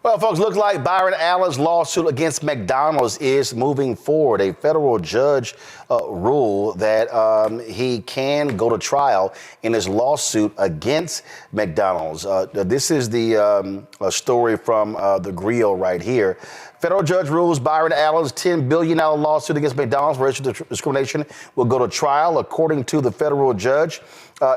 Well, folks, looks like Byron Allen's lawsuit against McDonald's is moving forward. A federal judge ruled that he can go to trial in his lawsuit against McDonald's. This is the story from the Griot right here. Federal judge rules Byron Allen's $10 billion lawsuit against McDonald's for racial discrimination will go to trial. According to the federal judge,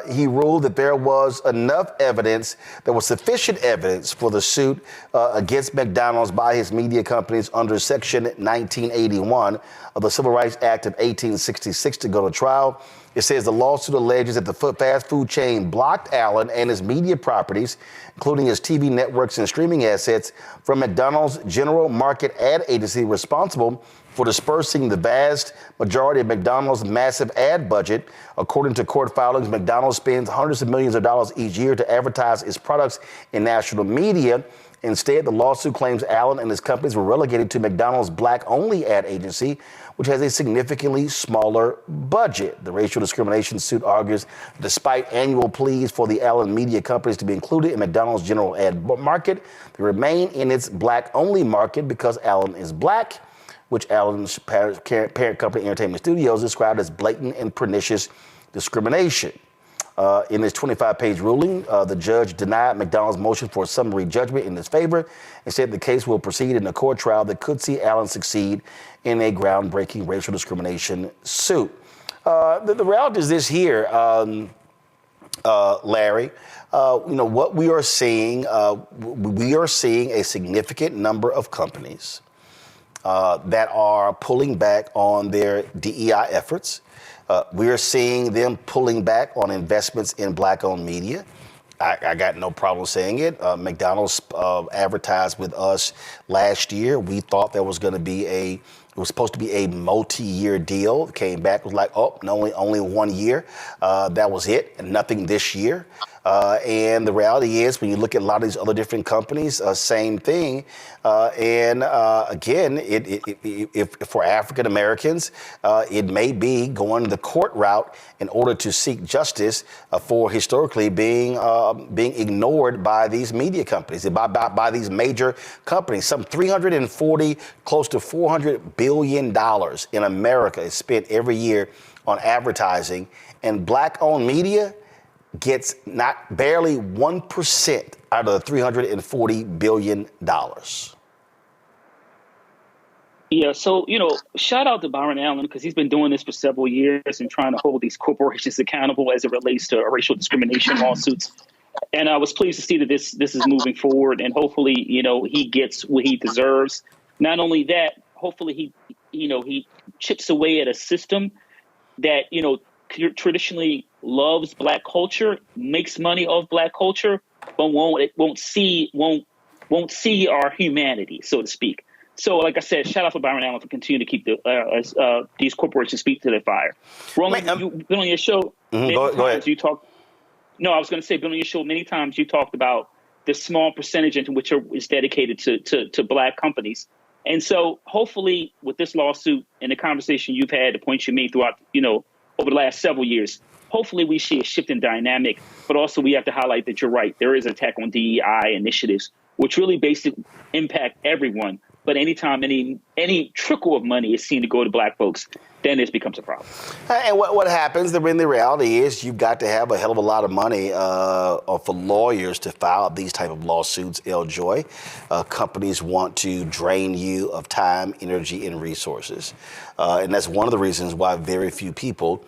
he ruled that there was enough evidence, there was sufficient evidence for the suit against McDonald's by his media companies under Section 1981 of the Civil Rights Act of 1866 to go to trial. It says the lawsuit alleges that the fast food chain blocked Allen and his media properties, including his TV networks and streaming assets, from McDonald's General Market Ad Agency, responsible for dispersing the vast majority of McDonald's massive ad budget. According to court filings, McDonald's spends hundreds of millions of dollars each year to advertise its products in national media. Instead, the lawsuit claims Allen and his companies were relegated to McDonald's black-only ad agency, which has a significantly smaller budget. The racial discrimination suit argues despite annual pleas for the Allen media companies to be included in McDonald's general ad market, they remain in its black-only market because Allen is black, which Allen's parent company, Entertainment Studios, described as blatant and pernicious discrimination. In his 25-page ruling, the judge denied McDonald's motion for summary judgment in his favor and said the case will proceed in a court trial that could see Allen succeed in a groundbreaking racial discrimination suit. The reality is this here, Larry. What we are seeing a significant number of companies that are pulling back on their DEI efforts. We are seeing them pulling back on investments in black-owned media. I got no problem saying it. McDonald's advertised with us last year. We thought there was going to be it was supposed to be a multi-year deal. It came back, was like, oh, no, only 1 year. That was it, and nothing this year. And the reality is, when you look at a lot of these other different companies, same thing. Again, if for African Americans, it may be going the court route in order to seek justice for historically being ignored by these media companies, by these major companies. Some 340, close to $400 billion in America is spent every year on advertising, and black-owned media gets barely 1% out of the $340 billion. Yeah, so, shout out to Byron Allen because he's been doing this for several years and trying to hold these corporations accountable as it relates to racial discrimination lawsuits. And I was pleased to see that this is moving forward, and hopefully, he gets what he deserves. Not only that, hopefully he chips away at a system that, traditionally loves black culture, makes money off black culture, but won't see our humanity, so to speak. So, like I said, shout out to Byron Allen for continuing to keep these corporations speak to their fire. Roland, you've been on your show. Go ahead. I was going to say, been on your show many times. You talked about the small percentage into which is dedicated to black companies. And so hopefully with this lawsuit and the conversation you've had, the points you made throughout, over the last several years, hopefully we see a shift in dynamic. But also we have to highlight that you're right. There is an attack on DEI initiatives, which really basically impact everyone. But anytime any trickle of money is seen to go to black folks, then this becomes a problem. And what happens, the reality is you've got to have a hell of a lot of money for lawyers to file these type of lawsuits, Joy. Companies want to drain you of time, energy, and resources. And that's one of the reasons why very few people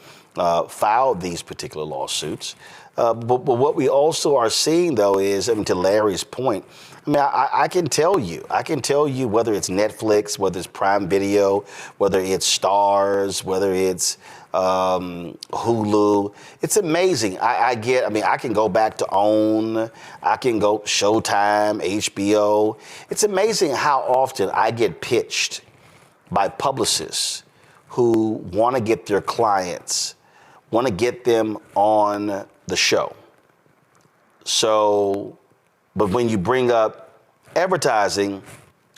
file these particular lawsuits. But what we also are seeing, though, is, to Larry's point, I can tell you whether it's Netflix, whether it's Prime Video, whether it's Stars, whether it's Hulu. It's amazing. I can go back to OWN. I can go Showtime, HBO. It's amazing how often I get pitched by publicists who want to get their clients, want to get them on the show. So, but when you bring up advertising,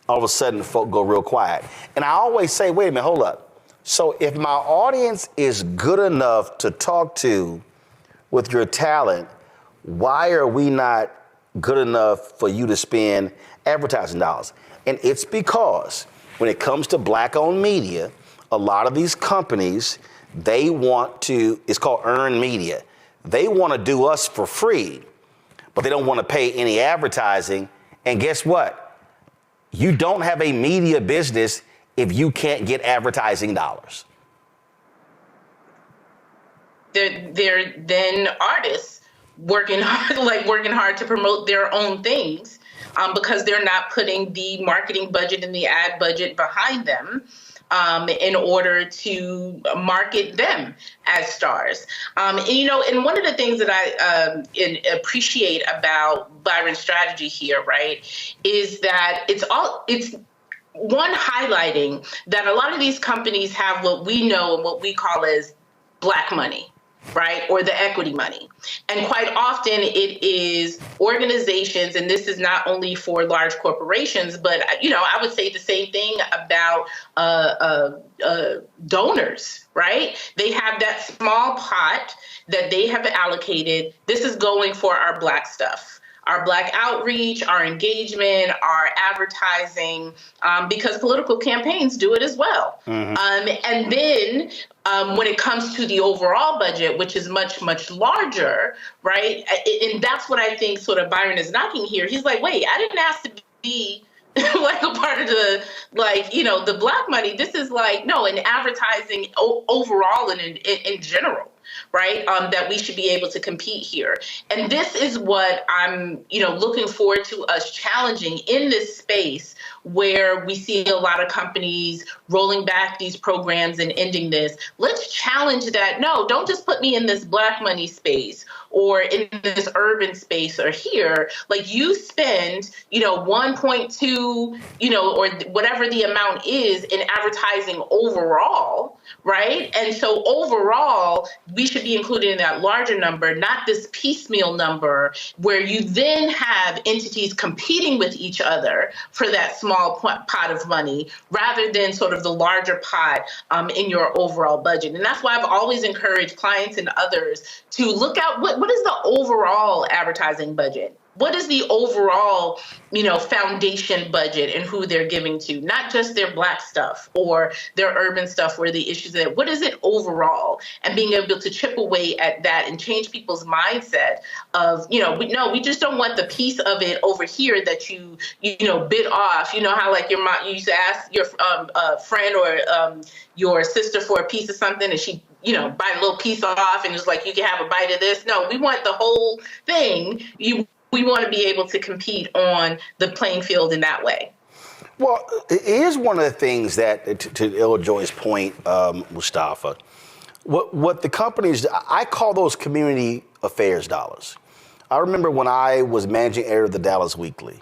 all of a sudden folk go real quiet. And I always say, wait a minute, hold up. So if my audience is good enough to talk to with your talent, why are we not good enough for you to spend advertising dollars. And it's because when it comes to black-owned media, a lot of these companies, they want to, it's called earned media. They want to do us for free, but they don't want to pay any advertising. And guess what? You don't have a media business if you can't get advertising dollars. They're then artists working hard to promote their own things because they're not putting the marketing budget and the ad budget behind them in order to market them as stars. And one of the things that I appreciate about Byron's strategy here, right, is that it's one highlighting that a lot of these companies have what we know and what we call as black money, right? Or the equity money. And quite often it is organizations, and this is not only for large corporations, but, I would say the same thing about donors, right? They have that small pot that they have allocated. This is going for our black stuff. Our black outreach, our engagement, our advertising, because political campaigns do it as well. Mm-hmm. And then when it comes to the overall budget, which is much, much larger, right? And that's what I think sort of Byron is knocking here. He's like, wait, I didn't ask to be like a part of the black money. This is in advertising overall and in general. Right, that we should be able to compete here. And this is what I'm, looking forward to us challenging in this space where we see a lot of companies rolling back these programs and ending this. Let's challenge that. No, don't just put me in this black money space or in this urban space or here. Like you spend, 1.2, or whatever the amount is in advertising overall, right? And so overall, we should be included in that larger number, not this piecemeal number where you then have entities competing with each other for that small pot of money rather than sort of the larger pot in your overall budget. And that's why I've always encouraged clients and others to look at what is the overall advertising budget? What is the overall, foundation budget and who they're giving to, not just their black stuff or their urban stuff where the issues are. What is it overall? And being able to chip away at that and change people's mindset of, we just don't want the piece of it over here that you bit off. You know how like your mom, you used to ask your friend or your sister for a piece of something and she bite a little piece off and it's like, you can have a bite of this. No, we want the whole thing. We want to be able to compete on the playing field in that way. Well, here's one of the things that, to Iljoy's point, Mustafa, what the companies, I call those community affairs dollars. I remember when I was managing editor of the Dallas Weekly,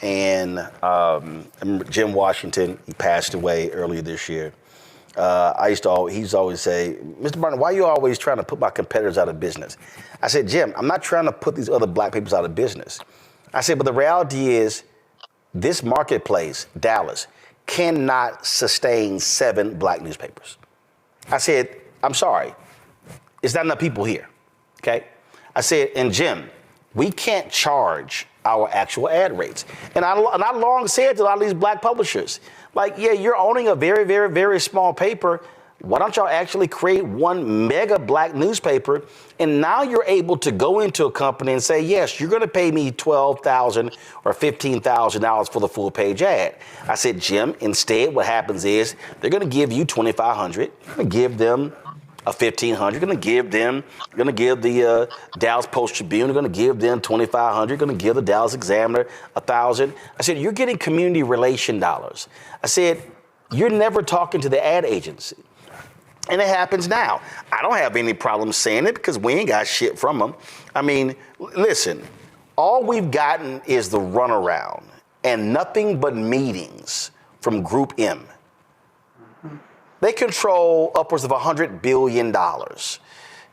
and I remember Jim Washington, he passed away earlier this year. He's always say, Mr. Barnett, why are you always trying to put my competitors out of business? I said, Jim, I'm not trying to put these other black papers out of business. I said, but the reality is this marketplace, Dallas, cannot sustain 7 black newspapers. I said, I'm sorry, it's not enough people here, okay? I said, and Jim, we can't charge our actual ad rates. And I long said to a lot of these black publishers, you're owning a very, very, very small paper. Why don't y'all actually create one mega black newspaper? And now you're able to go into a company and say, yes, you're going to pay me $12,000 or $15,000 for the full page ad. I said, Jim, instead what happens is they're going to give you $2,500. You're going to give them a $1,500. You're going to give the Dallas Post Tribune, you're going to give them $2,500. You're going to give the Dallas Examiner $1,000. I said, you're getting community relation dollars. I said, you're never talking to the ad agency. And it happens now. I don't have any problem saying it because we ain't got shit from them. I mean, listen, all we've gotten is the runaround and nothing but meetings from Group M. They control upwards of $100 billion. Dentsu,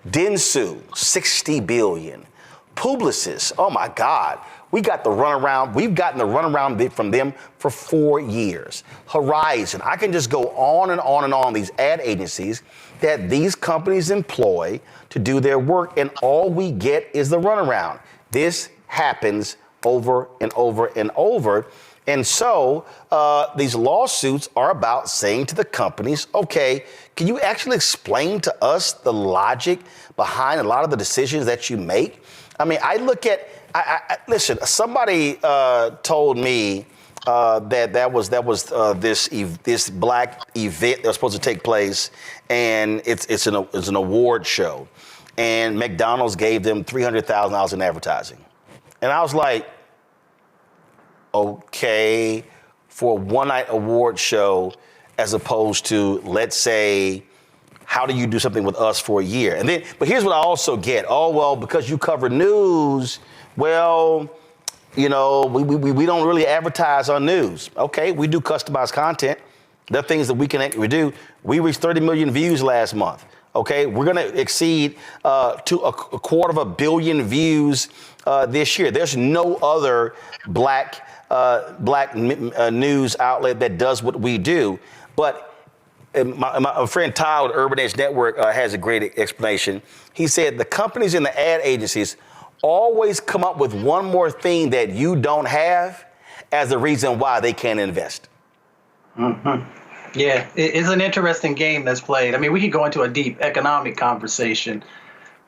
$60 billion. Publicis, oh my God. We got the runaround. We've gotten the runaround from them for 4 years. Horizon. I can just go on and on and on. These ad agencies that these companies employ to do their work, and all we get is the runaround. This happens over and over and over. And so these lawsuits are about saying to the companies, okay, can you actually explain to us the logic behind a lot of the decisions that you make? I mean, I look at, listen, somebody told me that was this black event that was supposed to take place, and it's an award show, and McDonald's gave them $300,000 in advertising, and I was like, okay, for a one-night award show, as opposed to, let's say, how do you do something with us for a year? And then, but here's what I also get. Oh, well, because you cover news, well, you know, we don't really advertise on news. Okay, we do customized content. There are things that we do. We reached 30 million views last month. Okay, we're going to exceed to a $250 million views this year. There's no other black news outlet that does what we do. But my friend Todd with Urban Edge Network has a great explanation. He said the companies and the ad agencies always come up with one more thing that you don't have as a reason why they can't invest. Mm-hmm. Yeah, it's an interesting game that's played. I mean, we could go into a deep economic conversation,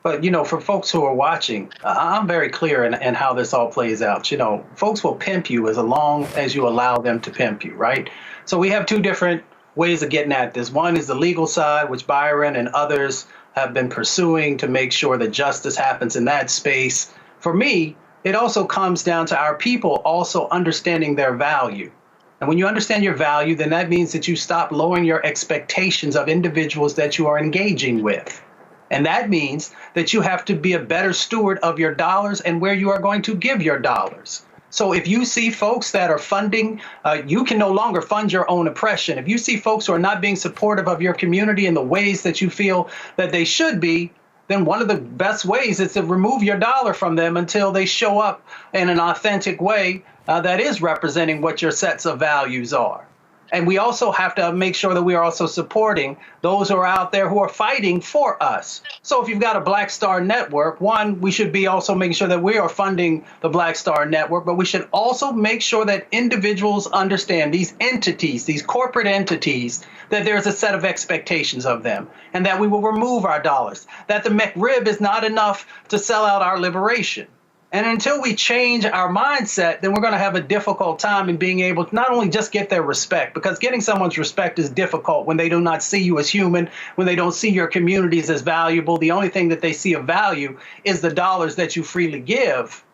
but, you know, for folks who are watching, I'm very clear in how this all plays out. You know, folks will pimp you as long as you allow them to pimp you, right? So we have two different ways of getting at this. One is the legal side, which Byron and others have been pursuing to make sure that justice happens in that space. For me, it also comes down to our people also understanding their value. And when you understand your value, then that means that you stop lowering your expectations of individuals that you are engaging with. And that means that you have to be a better steward of your dollars and where you are going to give your dollars. So if you see folks that are funding, you can no longer fund your own oppression. If you see folks who are not being supportive of your community in the ways that you feel that they should be, then one of the best ways is to remove your dollar from them until they show up in an authentic way that is representing what your sets of values are. And we also have to make sure that we are also supporting those who are out there who are fighting for us. So if you've got a Black Star Network, one, we should be also making sure that we are funding the Black Star Network, but we should also make sure that individuals understand these entities, these corporate entities, that there's a set of expectations of them and that we will remove our dollars, that the McRib is not enough to sell out our liberation. And until we change our mindset, then we're going to have a difficult time in being able to not only just get their respect, because getting someone's respect is difficult when they do not see you as human, when they don't see your communities as valuable. The only thing that they see of value is the dollars that you freely give,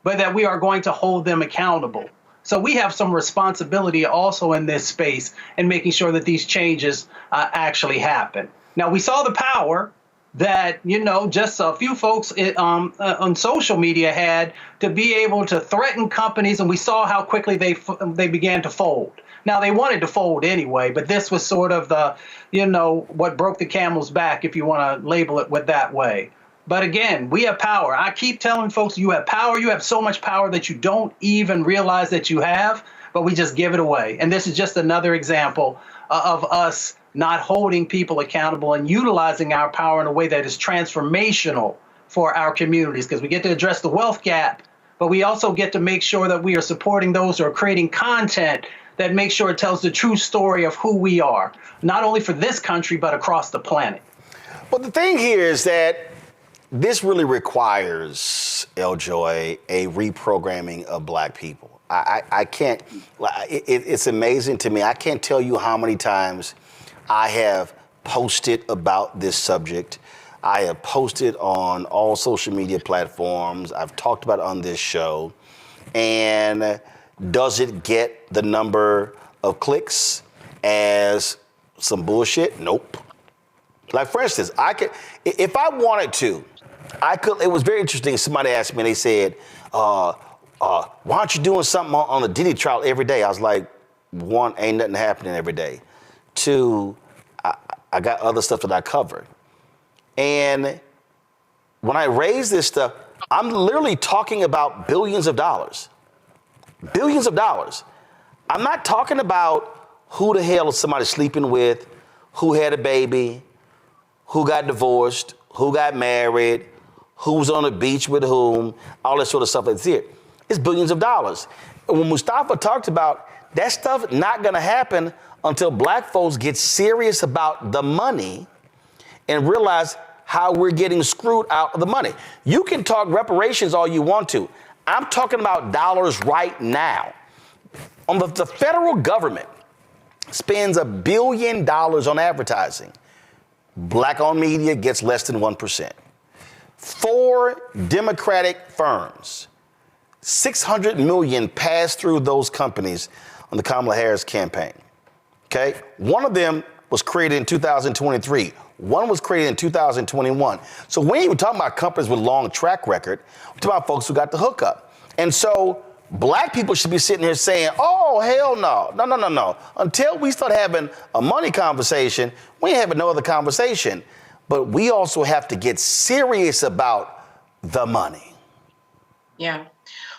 but that we are going to hold them accountable. So we have some responsibility also in this space in making sure that these changes actually happen. Now, we saw the power that, you know, just a few folks on social media had to be able to threaten companies, and we saw how quickly they began to fold. Now, they wanted to fold anyway, but this was sort of the, you know, what broke the camel's back, if you want to label it with that way. But again, we have power. I keep telling folks, you have power. You have so much power that you don't even realize that you have, but we just give it away. And this is just another example of us not holding people accountable and utilizing our power in a way that is transformational for our communities, because we get to address the wealth gap, but we also get to make sure that we are supporting those who are creating content that makes sure it tells the true story of who we are, not only for this country, but across the planet. Well, the thing here is that this really requires, L-Joy, a reprogramming of black people. I can't, it's amazing to me. I can't tell you how many times I have posted about this subject. I have posted on all social media platforms. I've talked about it on this show. And does it get the number of clicks as some bullshit? Nope. Like, for instance, if I wanted to, I could. It was very interesting. Somebody asked me, and they said, why aren't you doing something on the Diddy trial every day? I was like, one, ain't nothing happening every day. Two, I got other stuff that I cover. And when I raise this stuff, I'm literally talking about billions of dollars. Billions of dollars. I'm not talking about who the hell is somebody sleeping with, who had a baby, who got divorced, who got married, who was on the beach with whom, all that sort of stuff that's here. It's billions of dollars. And when Mustafa talked about that stuff not going to happen until black folks get serious about the money and realize how we're getting screwed out of the money. You can talk reparations all you want to. I'm talking about dollars right now. The federal government spends $1 billion on advertising. Black-owned media gets less than 1%. 4 Democratic firms, $600 million passed through those companies on the Kamala Harris campaign. Okay? One of them was created in 2023. One was created in 2021. So we ain't even talking about companies with long track record. We're talking about folks who got the hookup. And so black people should be sitting here saying, oh, hell no. No. Until we start having a money conversation, we ain't having no other conversation. But we also have to get serious about the money. Yeah.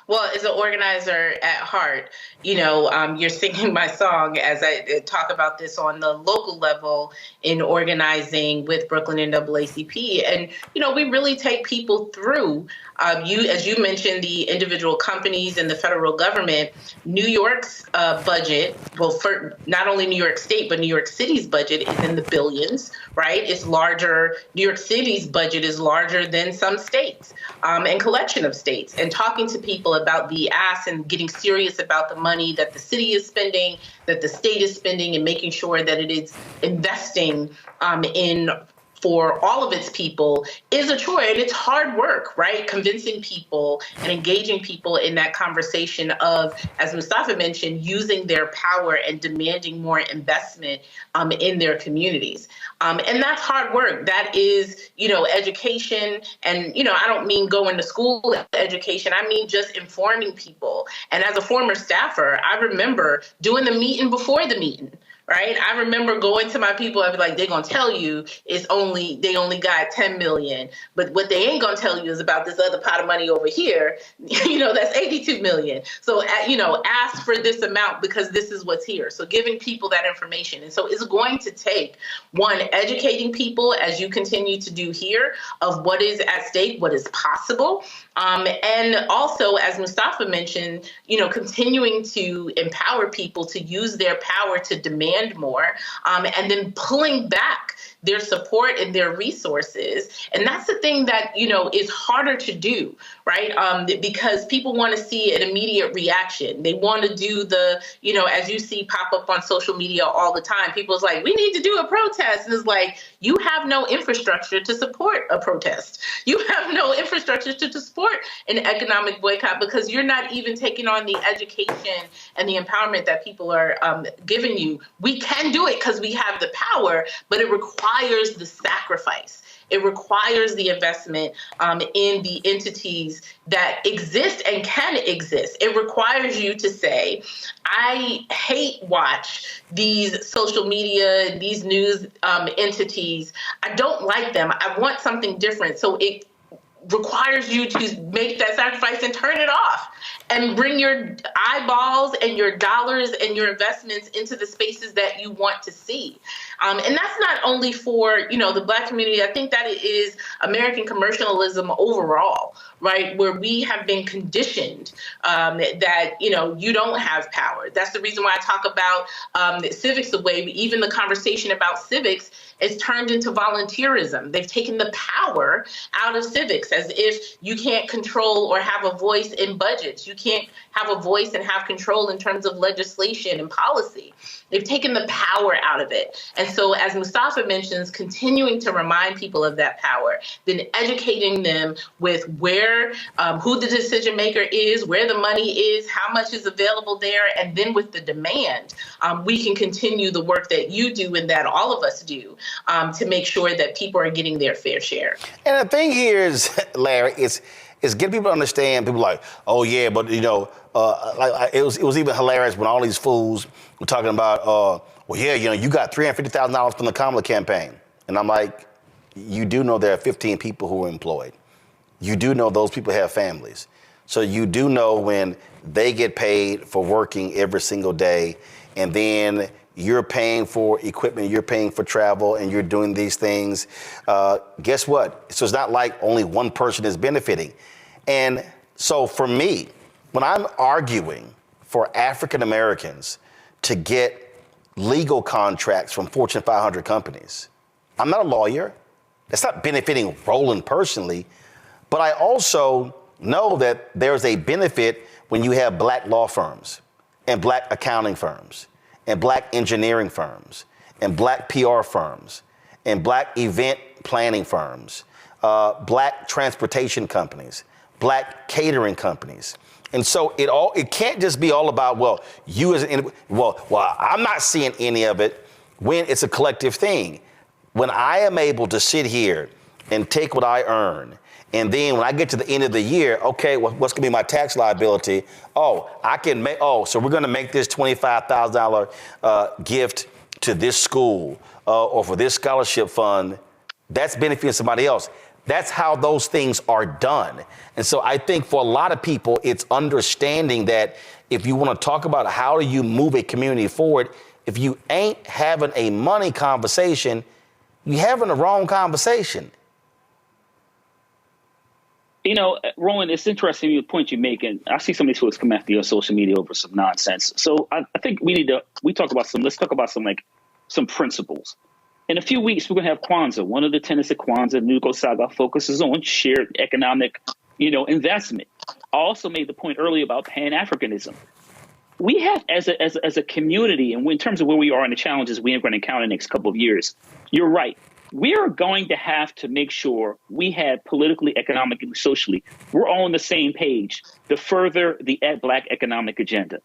Well, as an organizer at heart, you're singing my song as I talk about this on the local level in organizing with Brooklyn NAACP. And, we really take people through, as you mentioned, the individual companies and the federal government. New York's budget, well, for not only New York State, but New York City's budget is in the billions, right? It's larger. New York City's budget is larger than some states and collection of states. And talking to people about the ask and getting serious about the money that the city is spending, that the state is spending, and making sure that it is investing in for all of its people is a chore, and it's hard work, right? Convincing people and engaging people in that conversation of, as Mustafa mentioned, using their power and demanding more investment in their communities. And that's hard work. That is, education. And, I don't mean going to school education. I mean just informing people. And as a former staffer, I remember doing the meeting before the meeting. Right. I remember going to my people. I'd be like, they're going to tell you they only got 10 million. But what they ain't going to tell you is about this other pot of money over here. That's 82 million. So, ask for this amount because this is what's here. So giving people that information. And so it's going to take, one, educating people as you continue to do here of what is at stake, what is possible. And also, as Mustafa mentioned, continuing to empower people to use their power to demand more, and then pulling back their support and their resources. And that's the thing that, is harder to do, right? Because people want to see an immediate reaction. They want to do the, as you see pop up on social media all the time, people's like, we need to do a protest. And it's like, you have no infrastructure to support a protest. You have no infrastructure to support an economic boycott because you're not even taking on the education and the empowerment that people are giving you. We can do it because we have the power, but it requires the sacrifice. It requires the investment in the entities that exist and can exist. It requires you to say, I hate watch these social media, these news entities. I don't like them. I want something different. So it requires you to make that sacrifice and turn it off and bring your eyeballs and your dollars and your investments into the spaces that you want to see. And that's not only for, the Black community. I think that it is American commercialism overall, right? Where we have been conditioned that, you don't have power. That's the reason why I talk about civics away. Even the conversation about civics is turned into volunteerism. They've taken the power out of civics as if you can't control or have a voice in budgets. You can't have a voice and have control in terms of legislation and policy. They've taken the power out of it. And so, as Mustafa mentions, continuing to remind people of that power, then educating them with where, who the decision maker is, where the money is, how much is available there, and then with the demand, we can continue the work that you do and that all of us do to make sure that people are getting their fair share. And the thing here is, Larry, is getting people to understand. People are like, oh yeah, but it was even hilarious when all these fools were talking about, well, yeah, you got $350,000 from the Kamala campaign, and I'm like, you do know there are 15 people who are employed. You do know those people have families, so you do know when they get paid for working every single day, and then you're paying for equipment, you're paying for travel, and you're doing these things. Guess what? So it's not like only one person is benefiting. And so for me, when I'm arguing for African Americans to get legal contracts from Fortune 500 companies, I'm not a lawyer. That's not benefiting Roland personally, but I also know that there's a benefit when you have black law firms and black accounting firms and black engineering firms and black PR firms and black event planning firms, black transportation companies, black catering companies. And so it can't just be all about, well, you as an, well, I'm not seeing any of it when it's a collective thing. When I am able to sit here and take what I earn, and then when I get to the end of the year, okay, what's gonna be my tax liability? Oh, I can make, so we're gonna make this $25,000 gift to this school or for this scholarship fund. That's benefiting somebody else. That's how those things are done. And so I think for a lot of people, it's understanding that if you want to talk about how do you move a community forward, if you ain't having a money conversation, you're having the wrong conversation. You know, Roland, it's interesting the point you make, and I see some of these folks come after you on social media over some nonsense. So I think let's talk about some principles. In a few weeks, we're going to have Kwanzaa. One of the tenets of Kwanzaa, Nugo Saga, focuses on shared economic, investment. I also made the point earlier about Pan-Africanism. We have, as a community, and in terms of where we are and the challenges we are going to encounter in the next couple of years, you're right. We are going to have to make sure we have politically, economically, socially, we're all on the same page to further the Black economic agenda.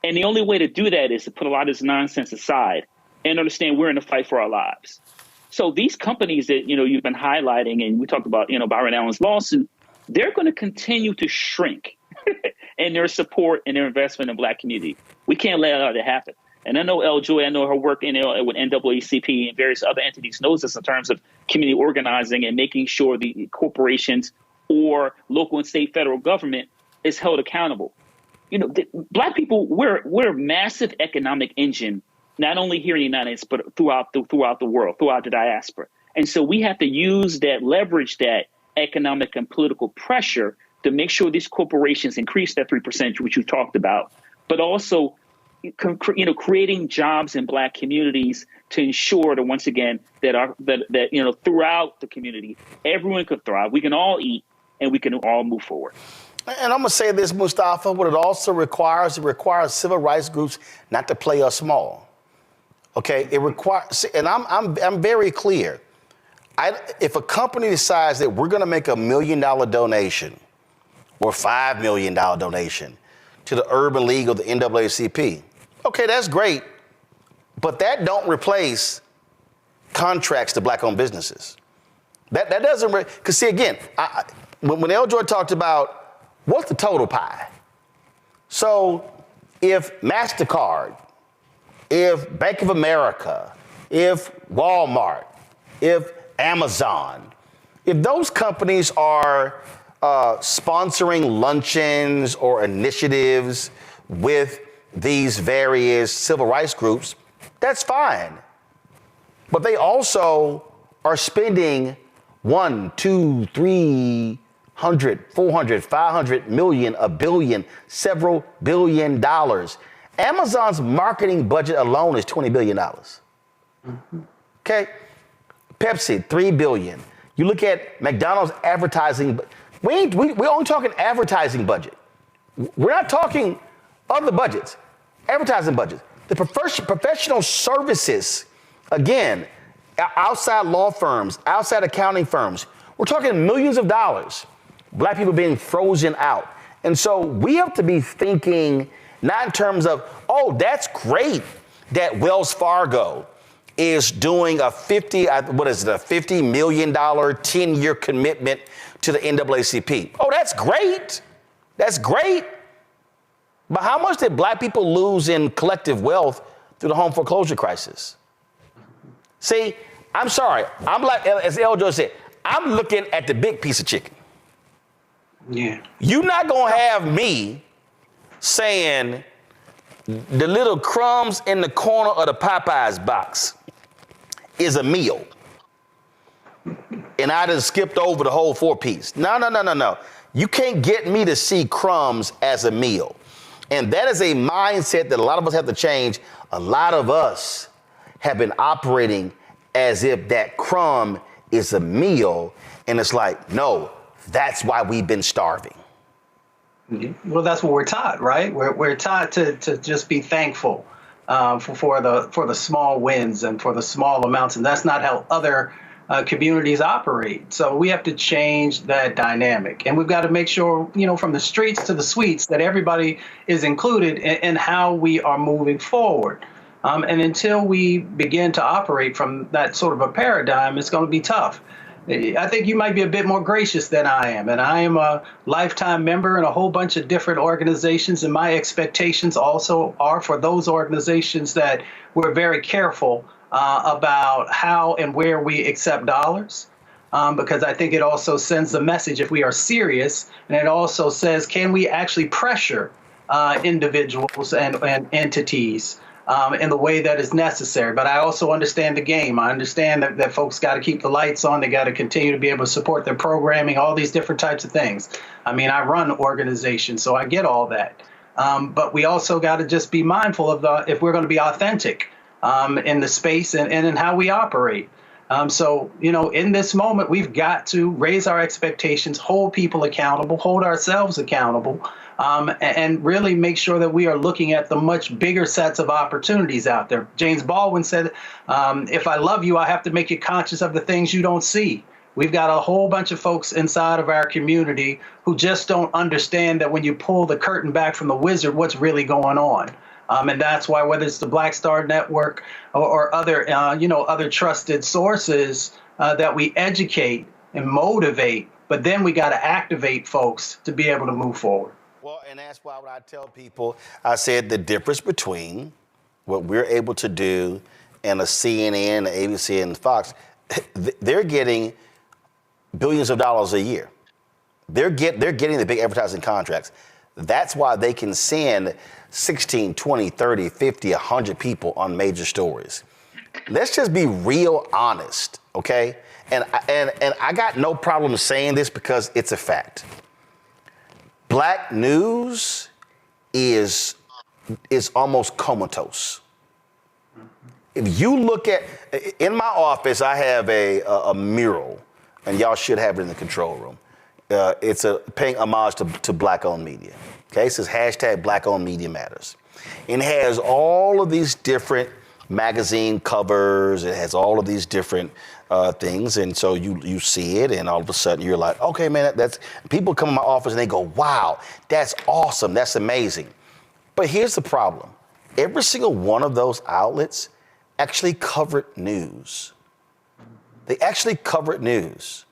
And the only way to do that is to put a lot of this nonsense aside and understand we're in a fight for our lives. So these companies that, you've been highlighting, and we talked about, Byron Allen's lawsuit, they're going to continue to shrink in their support and their investment in Black community. We can't let that happen. And I know Joy, I know her work with NAACP and various other entities knows this in terms of community organizing and making sure the corporations or local and state federal government is held accountable. Black people, we're a massive economic engine, not only here in the United States, but throughout the world, throughout the diaspora. And so we have to leverage that economic and political pressure to make sure these corporations increase that 3%, which you talked about, but also, creating jobs in Black communities to ensure that, once again, that throughout the community, everyone can thrive. We can all eat and we can all move forward. And I'm going to say this, Mustafa, what it also requires civil rights groups not to play us small. Okay, it requires, and I'm very clear. If a company decides that we're going to make $1 million donation or $5 million donation to the Urban League or the NAACP, okay, that's great, but that don't replace contracts to Black-owned businesses. That doesn't, because see, again, when Eljoy talked about what's the total pie. So if MasterCard, if Bank of America, if Walmart, if Amazon, if those companies are sponsoring luncheons or initiatives with these various civil rights groups, that's fine. But they also are spending 1, 2, 300, 400, 500 million, $1 billion, several $1 billion. Amazon's marketing budget alone is $20 billion. Mm-hmm. Okay? Pepsi, $3 billion. You look at McDonald's advertising, we're only talking advertising budget. We're not talking other budgets, advertising budgets. The professional services, again, outside law firms, outside accounting firms, we're talking millions of dollars. Black people being frozen out. And so we have to be thinking not in terms of, oh, that's great that Wells Fargo is doing a $50 million 10-year commitment to the NAACP. Oh, that's great. That's great. But how much did Black people lose in collective wealth through the home foreclosure crisis? See, I'm sorry. I'm like, as Eljoy said, I'm looking at the big piece of chicken. Yeah. You're not going to have me saying the little crumbs in the corner of the Popeyes box is a meal. And I just skipped over the whole 4-piece. No. You can't get me to see crumbs as a meal. And that is a mindset that a lot of us have to change. A lot of us have been operating as if that crumb is a meal. And it's like, no, that's why we've been starving. Well, that's what we're taught, right? We're taught to just be thankful for the small wins and for the small amounts, and that's not how other communities operate. So we have to change that dynamic, and we've got to make sure, from the streets to the suites, that everybody is included in how we are moving forward. And until we begin to operate from that sort of a paradigm, it's going to be tough. I think you might be a bit more gracious than I am, and I am a lifetime member in a whole bunch of different organizations, and my expectations also are for those organizations that we're very careful about how and where we accept dollars, because I think it also sends a message if we are serious, and it also says, can we actually pressure individuals and entities in the way that is necessary. But I also understand the game. I understand that folks got to keep the lights on. They got to continue to be able to support their programming, all these different types of things. I mean, I run organizations, so I get all that. But we also got to just be mindful of if we're going to be authentic in the space and in how we operate. So, in this moment, we've got to raise our expectations, hold people accountable, hold ourselves accountable, and really make sure that we are looking at the much bigger sets of opportunities out there. James Baldwin said, if I love you, I have to make you conscious of the things you don't see. We've got a whole bunch of folks inside of our community who just don't understand that when you pull the curtain back from the wizard, what's really going on. And that's why, whether it's the Black Star Network or other, other trusted sources, that we educate and motivate, but then we got to activate folks to be able to move forward. Well, and that's why when I tell people, I said the difference between what we're able to do and a CNN, an ABC, and Fox, they're getting billions of dollars a year. They're getting the big advertising contracts. That's why they can send 16, 20, 30, 50, 100 people on major stories. Let's just be real honest, okay? And I got no problem saying this because it's a fact. Black news is almost comatose. If you look at, in my office, I have a mural, and y'all should have it in the control room. It's paying homage to Black-owned media. Okay, it says hashtag Black-owned media matters. And it has all of these different magazine covers. It has all of these different things. And so you see it, and all of a sudden you're like, okay, man, that's, people come in my office and they go, wow, that's awesome. That's amazing. But here's the problem. Every single one of those outlets actually covered news. They actually covered news.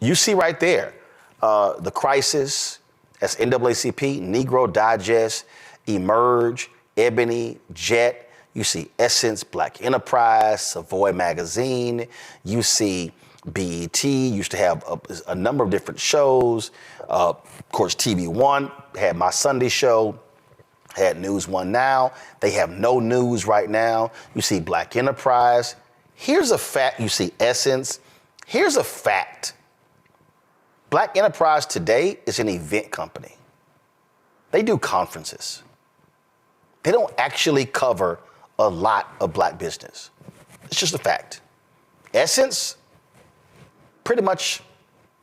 You see right there, The Crisis, that's NAACP, Negro Digest, Emerge, Ebony, Jet. You see Essence, Black Enterprise, Savoy Magazine. You see BET, used to have a number of different shows. Of course, TV One had My Sunday Show, had News One Now. They have no news right now. You see Black Enterprise. Here's a fact. You see Essence. Here's a fact. Black Enterprise today is an event company. They do conferences. They don't actually cover a lot of Black business. It's just a fact. Essence, pretty much,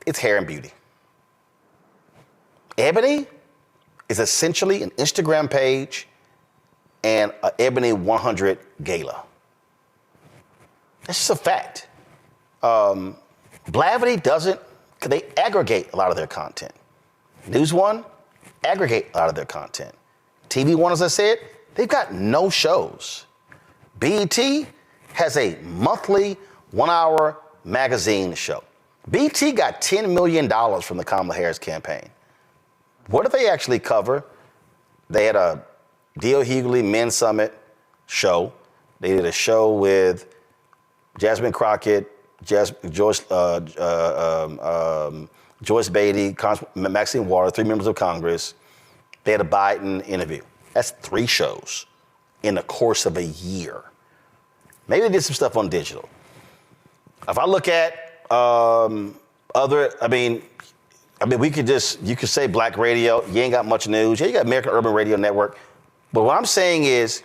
it's hair and beauty. Ebony is essentially an Instagram page and an Ebony 100 gala. That's just a fact. Blavity doesn't, they aggregate a lot of their content. News One, aggregate a lot of their content. TV One, as I said, they've got no shows. BET has a monthly 1-hour magazine show. BET got $10 million from the Kamala Harris campaign. What did they actually cover? They had a D.L. Hughley Men's Summit show. They did a show with Jasmine Crockett, Joyce Beatty, Maxine Waters, 3 members of Congress. They had a Biden interview. That's 3 shows in the course of a year. Maybe they did some stuff on digital. If I look at I mean, you could say black radio, you ain't got much news. Yeah, you got American Urban Radio Network. But what I'm saying is,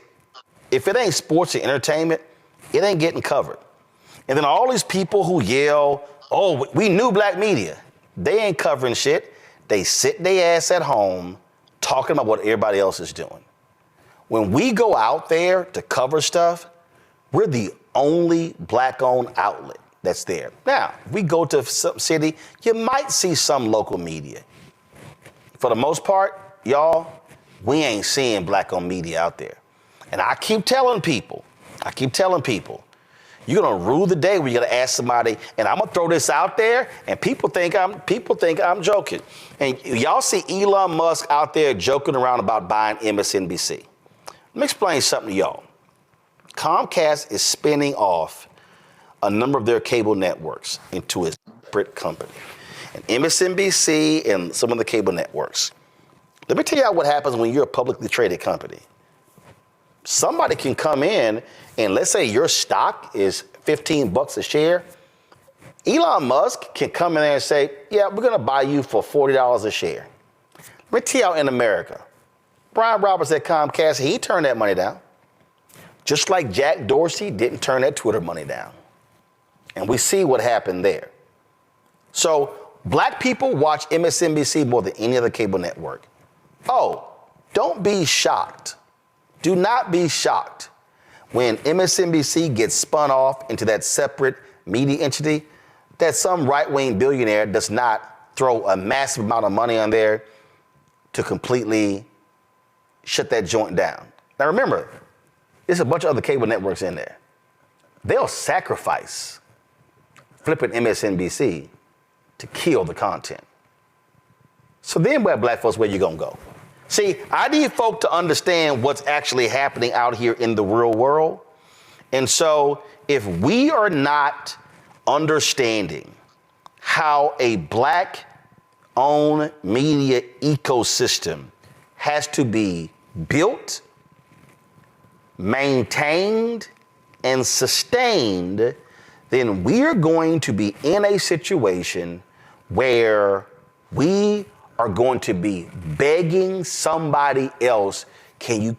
if it ain't sports and entertainment, it ain't getting covered. And then all these people who yell, oh, we knew black media. They ain't covering shit. They sit their ass at home talking about what everybody else is doing. When we go out there to cover stuff, we're the only black-owned outlet that's there. Now, if we go to some city, you might see some local media. For the most part, y'all, we ain't seeing black-owned media out there. And I keep telling people, you're gonna rue the day where you're gonna ask somebody, and I'm gonna throw this out there, and people think I'm joking. And y'all see Elon Musk out there joking around about buying MSNBC. Let me explain something to y'all. Comcast is spinning off a number of their cable networks into a separate company. And MSNBC and some of the cable networks. Let me tell you what happens when you're a publicly traded company. Somebody can come in and let's say your stock is $15 a share. Elon Musk can come in there and say, yeah, we're gonna buy you for $40 a share. Let me tell you in America, Brian Roberts at Comcast, he turned that money down. Just like Jack Dorsey didn't turn that Twitter money down. And we see what happened there. So black people watch MSNBC more than any other cable network. Oh, don't be shocked. Do not be shocked when MSNBC gets spun off into that separate media entity that some right-wing billionaire does not throw a massive amount of money on there to completely shut that joint down. Now remember, there's a bunch of other cable networks in there. They'll sacrifice flipping MSNBC to kill the content. So then black folks, where you gonna go? See, I need folk to understand what's actually happening out here in the real world. And so if we are not understanding how a black-owned media ecosystem has to be built, maintained, and sustained, then we're going to be in a situation where we are going to be begging somebody else, can you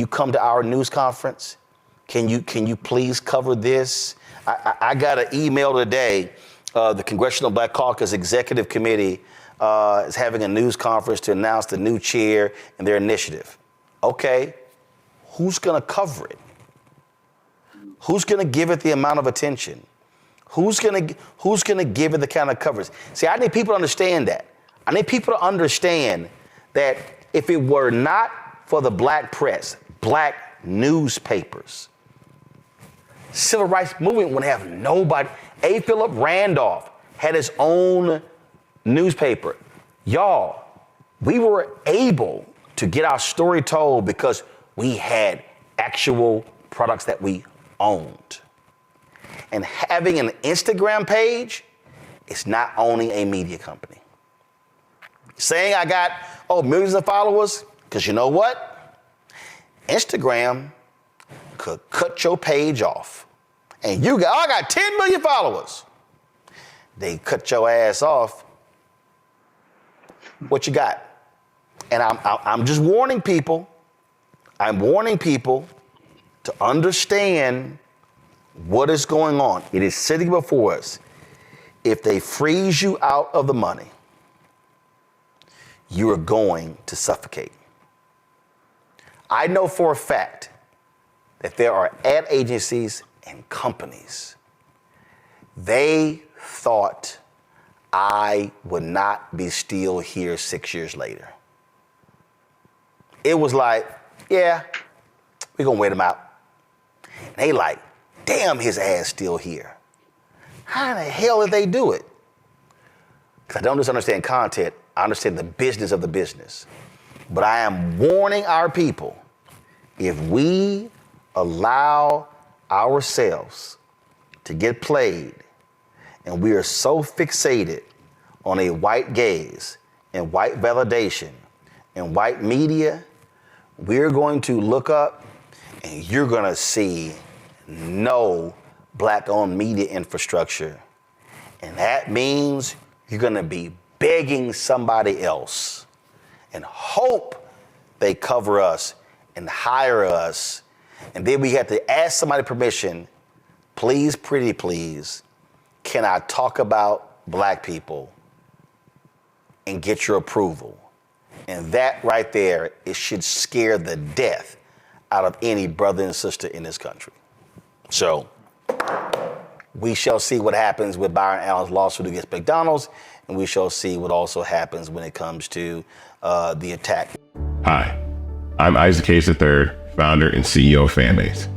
come to our news conference? Can you please cover this? I got an email today. The Congressional Black Caucus Executive Committee is having a news conference to announce the new chair and their initiative. Okay, who's gonna cover it? Who's gonna give it the amount of attention? Who's gonna give it the kind of coverage? See, I need people to understand that. I need people to understand that if it were not for the black press, black newspapers, civil rights movement would have nobody. A. Philip Randolph had his own newspaper. Y'all, we were able to get our story told because we had actual products that we owned. And having an Instagram page is not owning a media company. Saying I got, millions of followers, because you know what? Instagram could cut your page off. And I got 10 million followers. They cut your ass off. What you got? And I'm just warning people. I'm warning people to understand what is going on. It is sitting before us. If they freeze you out of the money, you are going to suffocate. I know for a fact that there are ad agencies and companies. They thought I would not be still here 6 years later. It was like, yeah, we're gonna wait him out. And they like, damn, his ass still here. How the hell did they do it? Because I don't just understand content, I understand the business of the business. But I am warning our people, if we allow ourselves to get played and we are so fixated on a white gaze and white validation and white media, we're going to look up and you're going to see no black-owned media infrastructure. And that means you're going to be begging somebody else and hope they cover us and hire us. And then we have to ask somebody permission. Please, pretty please, can I talk about black people and get your approval? And that right there, it should scare the death out of any brother and sister in this country. So we shall see what happens with Byron Allen's lawsuit against McDonald's, and we shall see what also happens when it comes to the attack. Hi, I'm Isaac Hayes III, founder and CEO of Fanbase.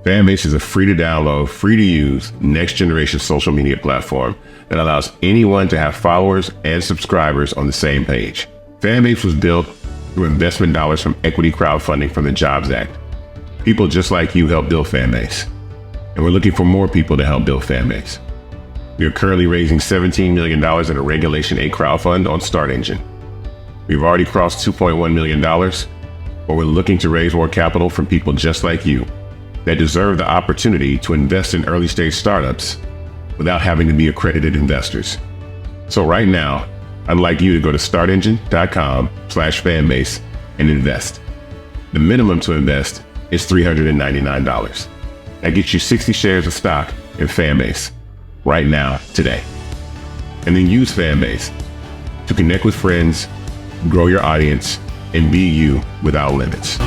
Fanbase is a free to download, free to use, next generation social media platform that allows anyone to have followers and subscribers on the same page. Fanbase was built through investment dollars from equity crowdfunding from the Jobs Act. People just like you helped build Fanbase, and we're looking for more people to help build Fanbase. We are currently raising $17 million in a Regulation A crowdfund on Start Engine. We've already crossed $2.1 million, but we're looking to raise more capital from people just like you that deserve the opportunity to invest in early stage startups without having to be accredited investors. So right now, I'd like you to go to startengine.com/fanbase and invest. The minimum to invest is $399. That gets you 60 shares of stock in Fanbase right now, today. And then use Fanbase to connect with friends, grow your audience, and be you without limits.